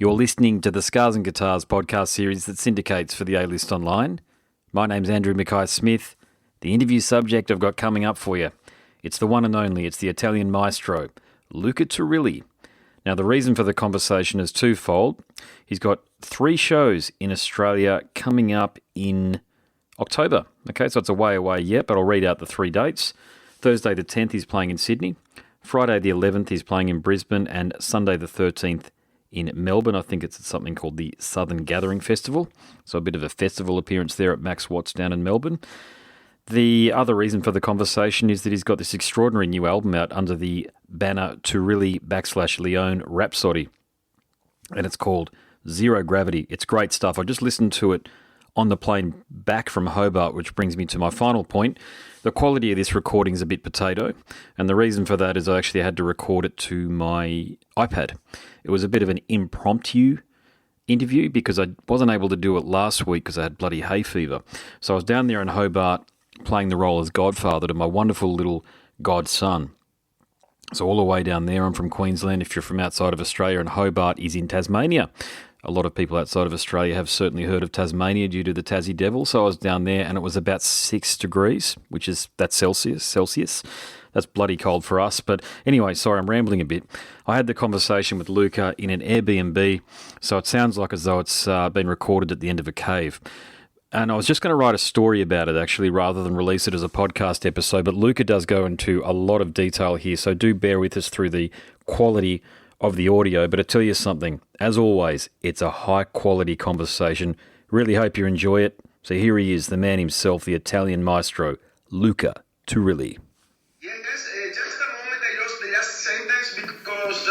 You're listening to the Scars and Guitars podcast series that syndicates for the A-List Online. My name's Andrew Mackay-Smith. The interview subject I've got coming up for you, it's the one and only, it's the Italian maestro, Luca Turilli. Now, the reason for the conversation is twofold. He's got 3 shows in Australia coming up in October. Okay, so it's a way away yet, but I'll read out the 3 dates. Thursday the 10th, he's playing in Sydney. Friday the 11th, he's playing in Brisbane. And Sunday the 13th, in Melbourne. I think it's at something called the Southern Gathering Festival. So a bit of a festival appearance there at Max Watts down in Melbourne. The other reason for the conversation is that he's got this extraordinary new album out under the banner Turilli/Lione Rhapsody. And it's called Zero Gravity. It's great stuff. I just listened to it on the plane back from Hobart, which brings me to my final point. The quality of this recording is a bit potato, and the reason for that is I actually had to record it to my iPad. It was a bit of an impromptu interview because I wasn't able to do it last week because I had bloody hay fever. So I was down there in Hobart playing the role as godfather to my wonderful little godson. So all the way down there, I'm from Queensland. If you're from outside of Australia, and Hobart is in Tasmania. A lot of people outside of Australia have certainly heard of Tasmania due to the Tassie Devil. So I was down there and it was about 6 degrees, that's Celsius. That's bloody cold for us. But anyway, sorry, I'm rambling a bit. I had the conversation with Luca in an Airbnb, so it sounds like as though it's been recorded at the end of a cave. And I was just going to write a story about it, actually, rather than release it as a podcast episode. But Luca does go into a lot of detail here, so do bear with us through the quality of the audio. But I tell you something, as always, it's a high-quality conversation. Really hope you enjoy it. So here he is, the man himself, the Italian maestro, Luca Turilli. Yes, just a moment, I lost the last sentence because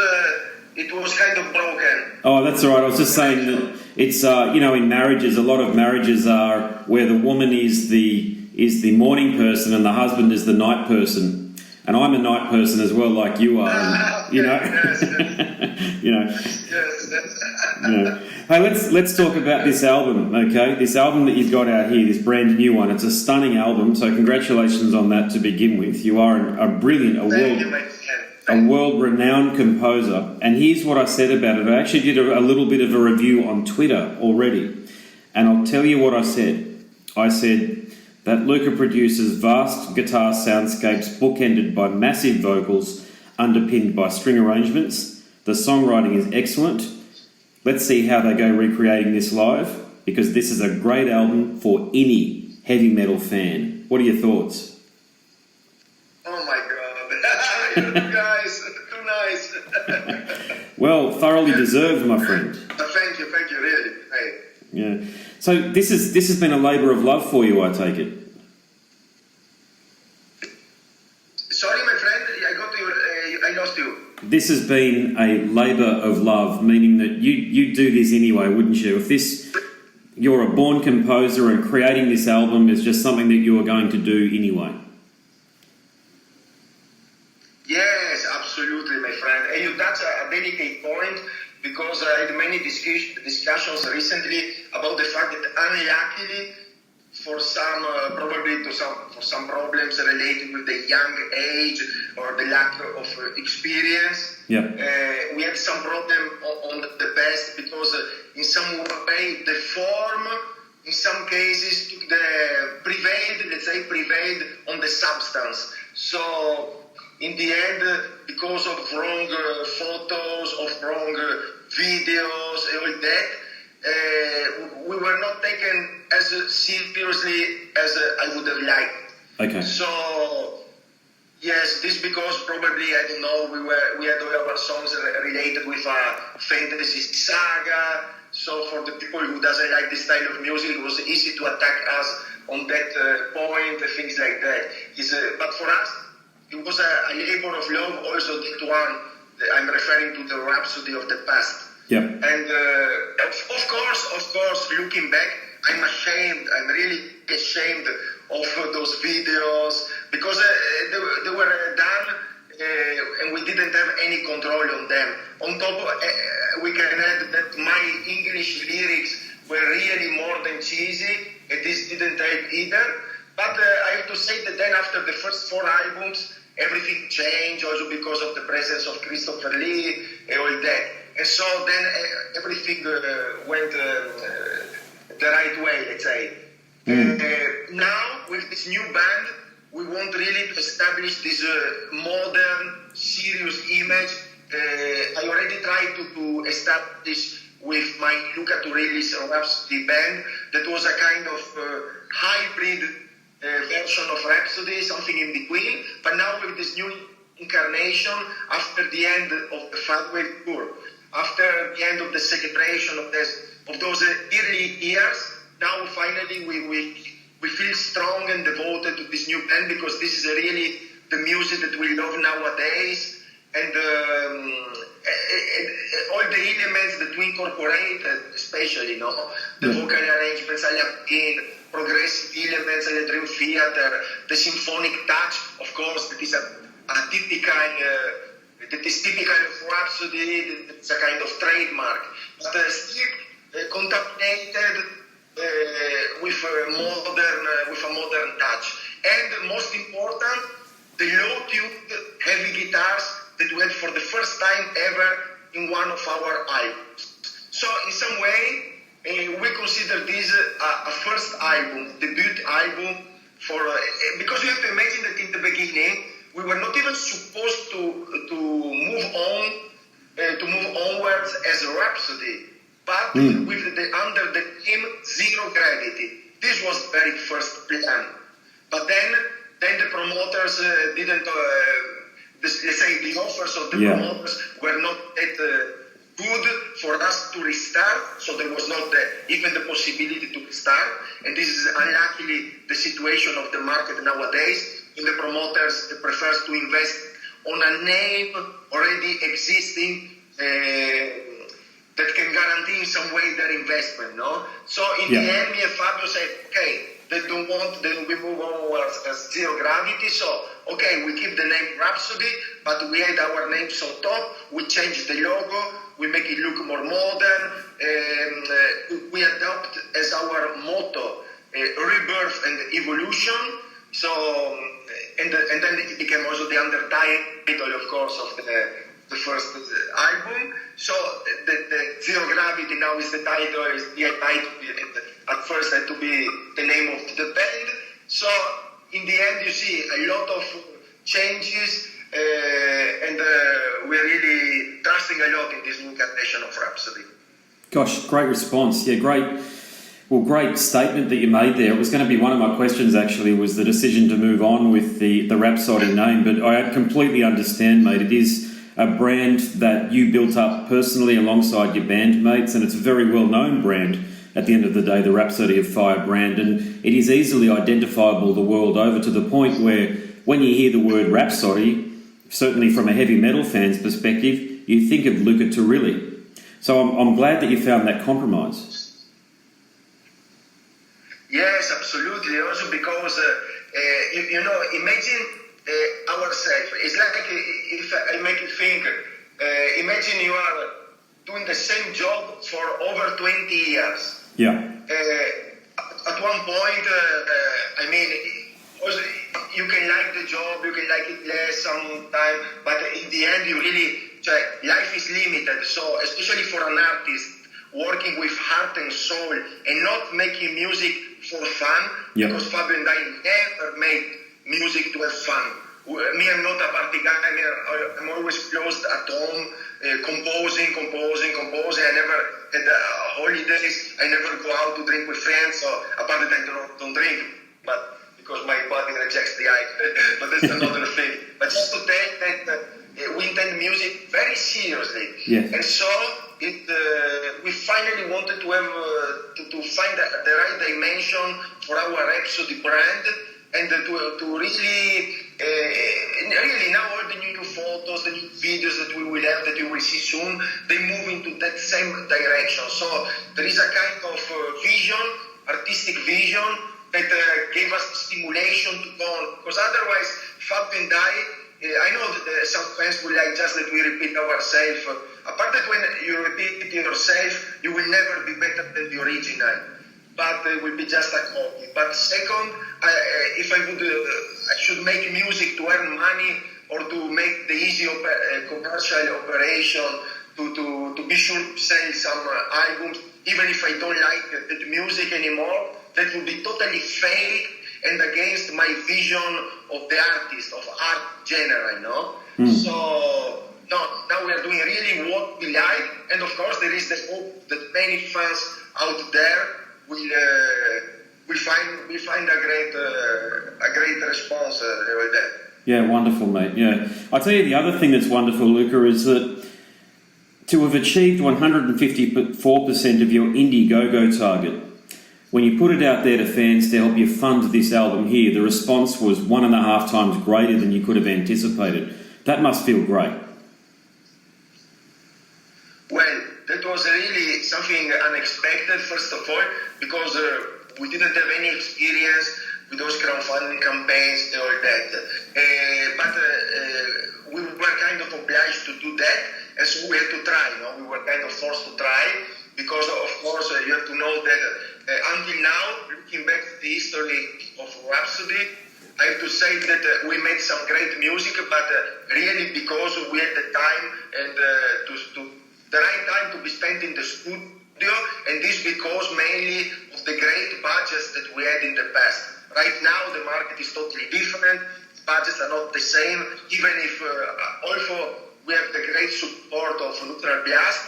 it was kind of broken. Oh, that's all right. I was just saying that it's, in marriages, a lot of marriages are where the woman is the morning person and the husband is the night person. And I'm a night person as well, like you are. And, Yes. Hey, let's talk about this album, okay? This album that you've got out here, this brand new one. It's a stunning album, so congratulations on that to begin with. You are a brilliant, world-renowned composer. And here's what I said about it. I actually did a little bit of a review on Twitter already. And I'll tell you what I said. I said that Luca produces vast guitar soundscapes bookended by massive vocals underpinned by string arrangements. The songwriting is excellent. Let's see how they go recreating this live, because this is a great album for any heavy metal fan. What are your thoughts? Oh my God, you guys, too nice. Well, thoroughly deserved, my friend. Thank you, really. Hey. Yeah. So this has been a labour of love for you, I take it. Sorry, my friend, I lost you. This has been a labour of love, meaning that you'd do this anyway, wouldn't you? If you're a born composer and creating this album is just something that you are going to do anyway. Yes, absolutely, my friend. And you touch a delicate point, because I had many discussions recently about the fact that unluckily, for some problems related with the young age or the lack of experience, we had some problem on the past, because in some way the form in some cases prevailed on the substance. So in the end, because of wrong photos, of wrong videos, all that, we were not taken as seriously as I would have liked. Okay. So yes, this because probably, I don't know, we had all our songs related with a fantasy saga. So for the people who doesn't like this style of music, it was easy to attack us on that point, things like that. But for us, it was a labor of love. Also, that one, I'm referring to the Rhapsody of the past. Yeah. And of course, looking back, I'm ashamed. I'm really ashamed of those videos, because they were done and we didn't have any control on them. On top, we can add that my English lyrics were really more than cheesy, and this didn't help either. But I have to say that then after the first 4 albums, everything changed, also because of the presence of Christopher Lee and all that. And so then everything went the right way, let's say. Now, with this new band, we want really to establish this modern, serious image. I already tried to establish with my Luca Turilli's Rhapsody band that was a kind of hybrid version of Rhapsody, something in between. But now with this new incarnation, after the end of the Fat Wave tour, after the end of the celebration of those early years, now finally we feel strong and devoted to this new band, because this is really the music that we love nowadays, and all the elements that we incorporate, especially the vocal arrangements, progressive elements, the dream theater, the symphonic touch, of course, that is that is typical of Rhapsody. It's a kind of trademark, but still contaminated with a modern touch. And most important, the low-tuned heavy guitars that we had for the first time ever in one of our albums. So in some way, we consider this a first album, debut album, because you have to imagine that in the beginning we were not even supposed to move onwards as a Rhapsody, but under the name Zero Gravity. This was very first plan. But then the promoters didn't. Let's say the offers of the promoters were not that good for us to restart, so there was not even the possibility to restart. And this is unluckily the situation of the market nowadays. And the promoters prefers to invest on a name already existing that can guarantee in some way their investment, no? So in the end, me and Fabio said, okay, they don't want, then we move onwards as Zero Gravity, so okay, we keep the name Rhapsody, but we add our names on top, we change the logo, we make it look more modern, we adopt as our motto rebirth and evolution. So and then it became also the undertitle, of course, of the first album. So the Zero Gravity now is the title, at first had to be the name of the band. So in the end, you see a lot of changes, and we're really trusting a lot in this new incarnation of Rhapsody. Gosh, great response. Yeah, great statement that you made there. It was going to be one of my questions, actually, was the decision to move on with the Rhapsody name, but I completely understand, mate. It is a brand that you built up personally alongside your bandmates, and it's a very well-known brand at the end of the day, the Rhapsody of Fire brand, and it is easily identifiable the world over, to the point where when you hear the word Rhapsody, certainly from a heavy metal fan's perspective, you think of Luca Turilli. So I'm glad that you found that compromise. Yes, absolutely. Also because, imagine ourselves. It's like, if I make you think, imagine you are doing the same job for over 20 years. Yeah. At one point, also, you can like the job, you can like it less sometime, but in the end, you really, life is limited. So, especially for an artist, working with heart and soul and not making music for fun, because Fabio and I never made music to have fun. Me, I'm not a party guy. I'm always closed at home, composing. I never had holidays. I never go out to drink with friends. So, apart that I don't drink, but because my body rejects the alcohol. But that's another thing. But just to tell that we intend music very seriously. Yes. And so we finally wanted to have to find the right dimension for our Rhapsody brand, and to really now all the new photos, the new videos that we will have, that you will see soon, they move into that same direction. So there is a kind of vision, artistic vision, that gave us stimulation to go on. Because otherwise, Fabio and I know that some fans will like just that we repeat ourselves. Apart that when you repeat yourself, you will never be better than the original. But it will be just a copy. But second, if I should make music to earn money or to make the easy commercial operation to be sure to sell some albums, even if I don't like the music anymore. That would be totally fake and against my vision of the artist, of art general, So now we are doing really what we like, and of course there is the hope that many fans out there will find a great response with that. Yeah, wonderful, mate. Yeah, I'll tell you the other thing that's wonderful, Luca, is that to have achieved 154% of your Indiegogo target, when you put it out there to fans to help you fund this album here, the response was 1.5 times greater than you could have anticipated. That must feel great. Well, that was really something unexpected, first of all, because we didn't have any experience with those crowdfunding campaigns and all that. But we were kind of obliged to do that, and so we had to try. We were kind of forced to try, because of course you have to know that until now, looking back to the history of Rhapsody, I have to say that we made some great music, but really because we had the time and the right time to be spent in the studio, and this because mainly of the great budgets that we had in the past. Right now, the market is totally different. Budgets are not the same, even if also we have the great support of Neutral Blast,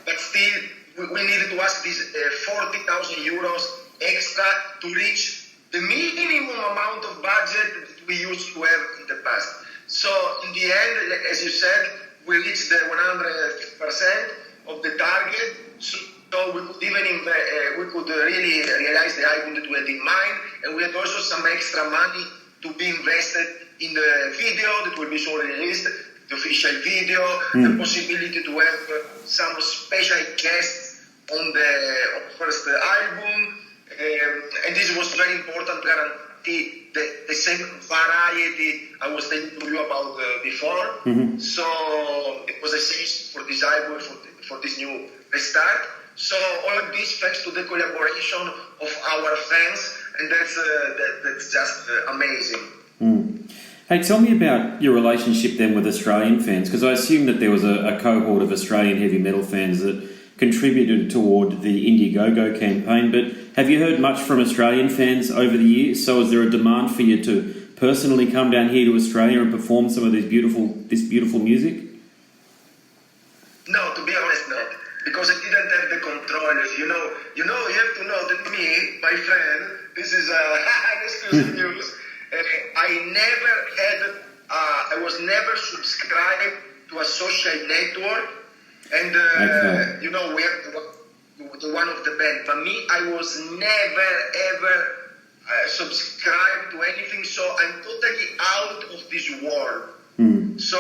but still we needed to ask these 40,000 euros extra to reach the minimum amount of budget that we used to have in the past. So in the end, as you said, we reached the 100% of the target. So we could even we could really realize the album that we had in mind, and we had also some extra money to be invested in the video that will be soon released, the official video, the possibility to have some special guests on the first album, and this was very important to guarantee the same variety I was telling you about before. So it was essential for this album, for this new restart. So all of this thanks to the collaboration of our fans, and that's just amazing. Hey, tell me about your relationship then with Australian fans, because I assume that there was a cohort of Australian heavy metal fans that contributed toward the Indiegogo campaign, but have you heard much from Australian fans over the years? So is there a demand for you to personally come down here to Australia and perform some of this beautiful music? No, to be honest, not. Because I didn't have the control. You have to know that me, my friend, this is exclusive news. I was never subscribed to a social network, and we have the one of the band. But me, I was never ever subscribed to anything, so I'm totally out of this world. So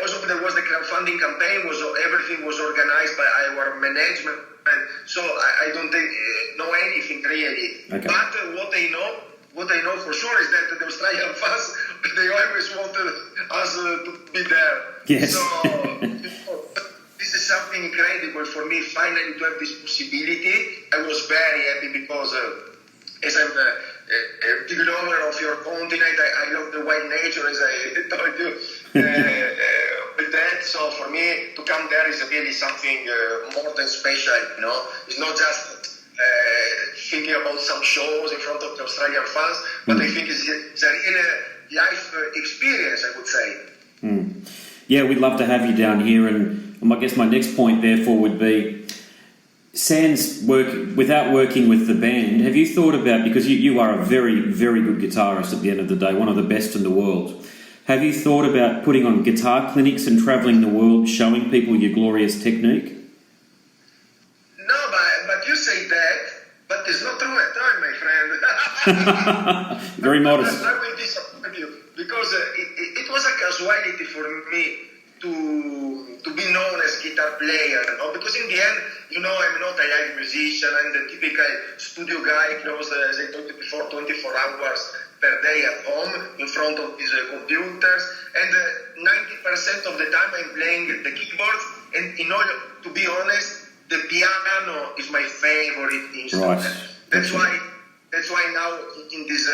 also there was the crowdfunding campaign, everything was organized by our management, so I don't know anything really. Okay. But what I know for sure is that the Australian fans, they always wanted us to be there. Yes. So this is something incredible for me, finally to have this possibility. I was very happy because as I'm a big lover of your continent, I love the wild nature, as I told you. With that, so for me to come there is really something more than special. It's not just thinking about some shows in front of the Australian fans, but I think it's a real life experience, I would say. Yeah, we'd love to have you down here, and I guess my next point therefore would be, sans without working with the band, have you thought about, because you are a very, very good guitarist at the end of the day, one of the best in the world, have you thought about putting on guitar clinics and travelling the world showing people your glorious technique? No, but you say that, but it's not true at all, my friend. Very modest. I will disappoint you, because it was a casualty for me to be known as guitar player, because in the end, I'm not a live musician. I'm the typical studio guy, close, as I told you before, 24 hours per day at home in front of his computers, and 90% of the time I'm playing the keyboard, and to be honest, the piano is my favorite instrument. Right. That's why now in this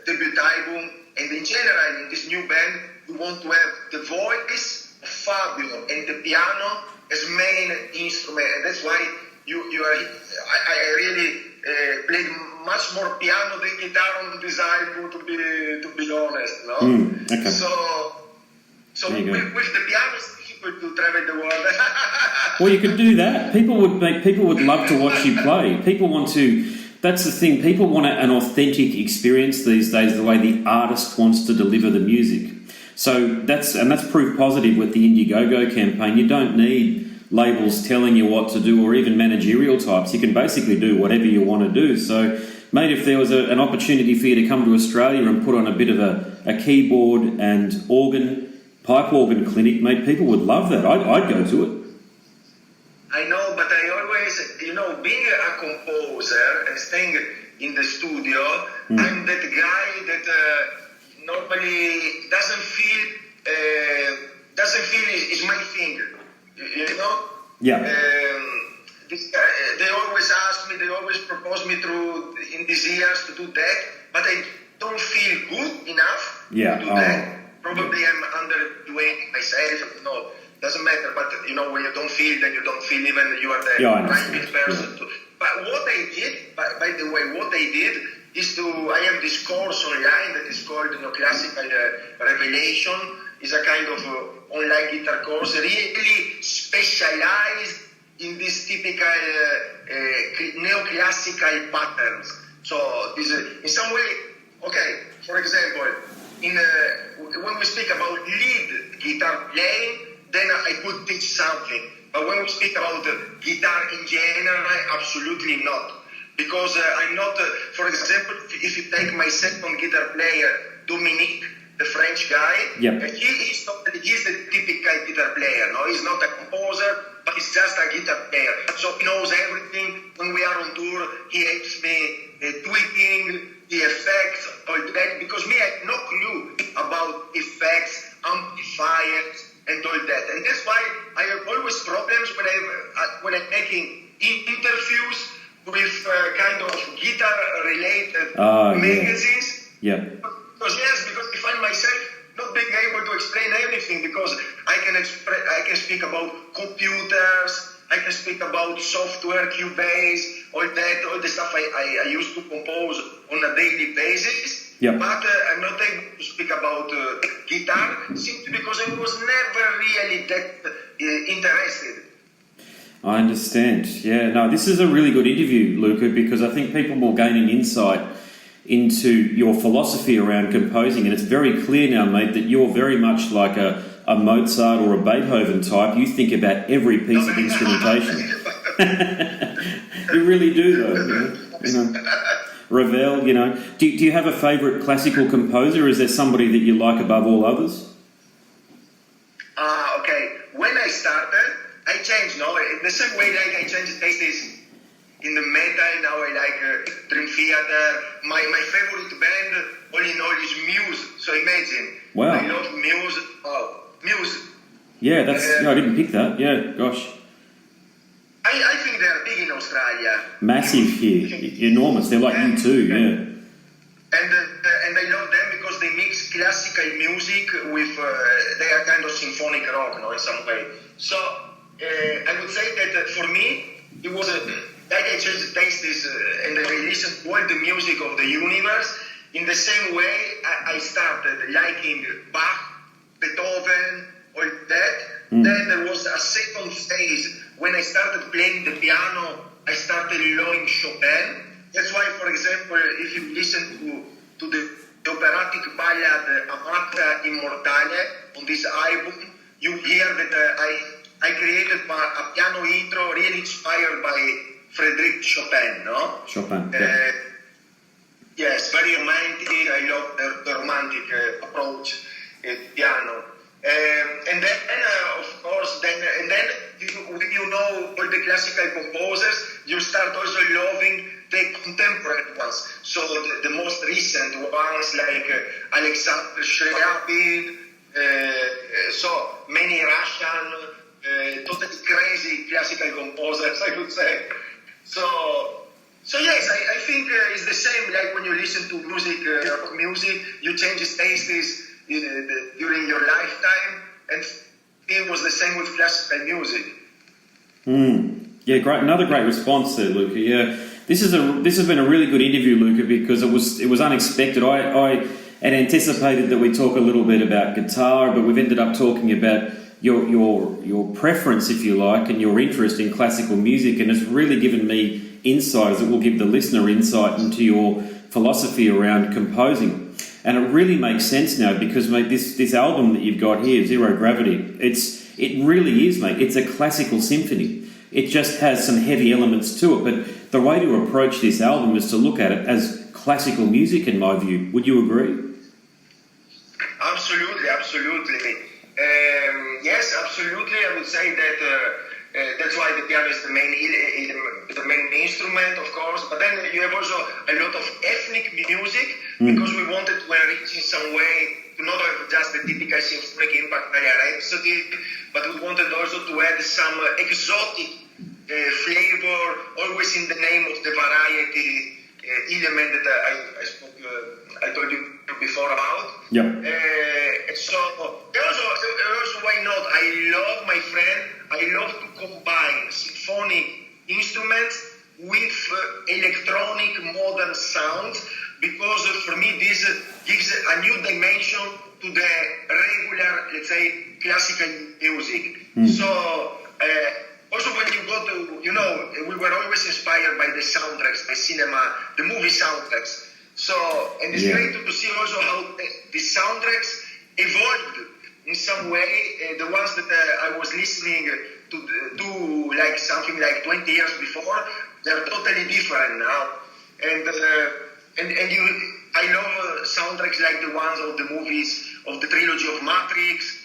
debut album, and in general in this new band, we want to have the voice of Fabio and the piano as main instrument, and that's why you are. I really played much more piano than guitar on this album, to be honest, no. Okay. So with the piano, it's difficult to travel the world. Well, you could do that. People would love to watch you play. People want to. That's the thing. People want an authentic experience these days. The way the artist wants to deliver the music. So that's proof positive with the Indiegogo campaign. You don't need labels telling you what to do, or even managerial types. You can basically do whatever you want to do. So, mate, if there was an opportunity for you to come to Australia and put on a bit of a keyboard and pipe organ clinic, mate, people would love that. I'd go to it. I know, but I always, being a composer and staying in the studio, I'm that guy that normally doesn't feel is my thing, Yeah. They always ask me, they always propose me through in these years to do that, but I don't feel good enough to do that. Probably I'm underdoing myself. No, doesn't matter. But when you don't feel, then you don't feel. Even you are the right person to. But what I did, by the way, is I have this course online that is called Classical Revelation. It's a kind of online guitar course, really specialized in these typical neoclassical patterns. So this in some way, okay. For example, when we speak about lead guitar playing, then I could teach something. But when we speak about guitar in general, absolutely not. Because I'm not, for example, if you take my second guitar player, Dominique, the French guy, he's the typical guitar player. No, he's not a composer, but he's just a guitar player. So he knows everything. When we are on tour, he helps me tweaking the effects, all that. Because me, I have no clue about effects, amplifiers, and all that. And that's why I have always problems when I'm making interviews with kind of guitar-related magazines. Yeah. Because I find myself not being able to explain everything, because I can speak about computers, I can speak about software, Cubase, all the stuff I used to compose on a daily basis. Yep. But I'm not able to speak about guitar simply because I was never really that interested. I understand. Yeah, no, this is a really good interview, Luca, because I think people will gain an insight into your philosophy around composing, and it's very clear now, mate, that you're very much like a Mozart or a Beethoven type. You think about every piece of instrumentation. You really do, though. Ravel, Do you have a favourite classical composer? Is there somebody that you like above all others? Okay. When I started, I changed, in the same way like I changed tastes in the metal. Now I like Dream Theater. My favorite band, all in all, is Muse. So imagine. Wow. I love Muse. Muse. Yeah, I didn't pick that. Yeah, gosh. I think they're big in Australia. Massive here. Enormous. They're like you too, yeah. And I love them because they mix classical music with, they are kind of symphonic rock, in some way. So I would say that for me, it was like I changed the tastes and I listened to all the music of the universe. In the same way, I started liking Bach, Beethoven, all that. Then there was a second phase when I started playing the piano. I started loving Chopin. That's why, for example, if you listen to the operatic ballad Amata Immortale on this album, you hear that I created a piano intro really inspired by Frédéric Chopin, no? Chopin, yeah. Yes, very romantic. I love the romantic approach piano. And then, of course, when you know all the classical composers, you start also loving the contemporary ones. So the most recent ones like Alexander Scriabin, so many Russian, totally crazy classical composers, I would say. So yes, I think it's the same like when you listen to music, you change tastes during your lifetime, and it was the same with classical music. Yeah, great. Another great response there, Luca. Yeah, this has been a really good interview, Luca, because it was unexpected. I had anticipated that we talk a little bit about guitar, but we've ended up talking about your preference, if you like, and your interest in classical music, and it's really given me insights that will give the listener insight into your philosophy around composing. And it really makes sense now because, mate, this album that you've got here, Zero Gravity, it really is, mate. It's a classical symphony. It just has some heavy elements to it, but the way to approach this album is to look at it as classical music, in my view. Would you agree? Absolutely. Yes, absolutely. I would say that that's why the piano is the main instrument, of course. But then you have also a lot of ethnic music because we wanted to enrich in some way to not have just the typical symphonic impact Lione Rhapsody, but we wanted also to add some exotic flavor, always in the name of the variety element that I told you before about. Yeah. So also why not? I love to combine symphonic instruments with electronic modern sounds because for me this gives a new dimension to the regular, let's say, classical music. So also when you go to, we were always inspired by the soundtracks, the cinema, the movie soundtracks. So, and it's great to see also how the soundtracks evolved in some way. The ones that I was listening to do like something like 20 years before, they're totally different now. And I love soundtracks like the ones of the movies, of the trilogy of Matrix,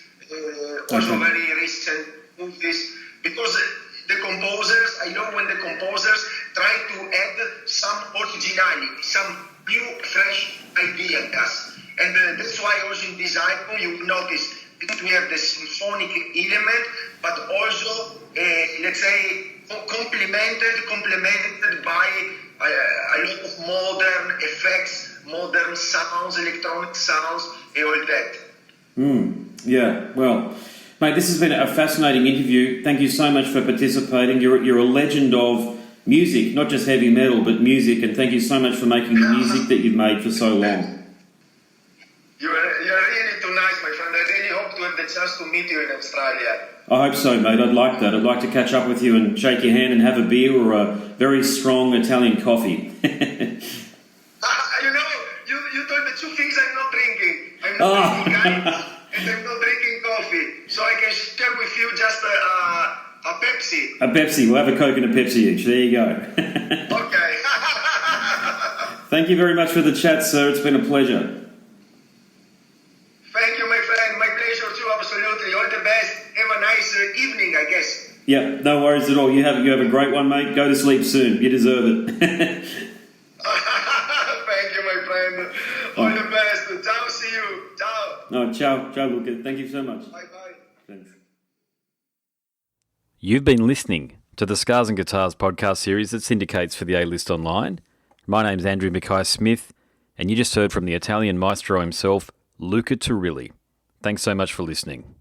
also very recent movies, because the composers, I love when the composers try to add some originality, some new, fresh ideas. And that's why also in this album you notice that we have the symphonic element, but also, let's say, complemented by a lot of modern effects, modern sounds, electronic sounds, and all that. Yeah, well, mate, this has been a fascinating interview. Thank you so much for participating. You're a legend of music, not just heavy metal, but music, and thank you so much for making the music that you've made for so long. You're really too nice, my friend. I really hope to have the chance to meet you in Australia. I hope so, mate. I'd like that. I'd like to catch up with you and shake your hand and have a beer or a very strong Italian coffee. You told the two things I'm not drinking. I'm not drinking guys, and I'm not drinking coffee. So I can share with you just a Pepsi. A Pepsi. We'll have a Coke and a Pepsi each. There you go. Okay. Thank you very much for the chat, sir. It's been a pleasure. Thank you, my friend. My pleasure too, absolutely. All the best. Have a nice evening, I guess. Yeah, no worries at all. You have a great one, mate. Go to sleep soon. You deserve it. Thank you, my friend. All the best. Ciao, see you. Ciao. No, ciao, Luca. Thank you so much. Bye-bye. Thanks. You've been listening to the Scars and Guitars podcast series that syndicates for the A-List Online. My name's Andrew Mackay-Smith, and you just heard from the Italian maestro himself, Luca Turilli. Thanks so much for listening.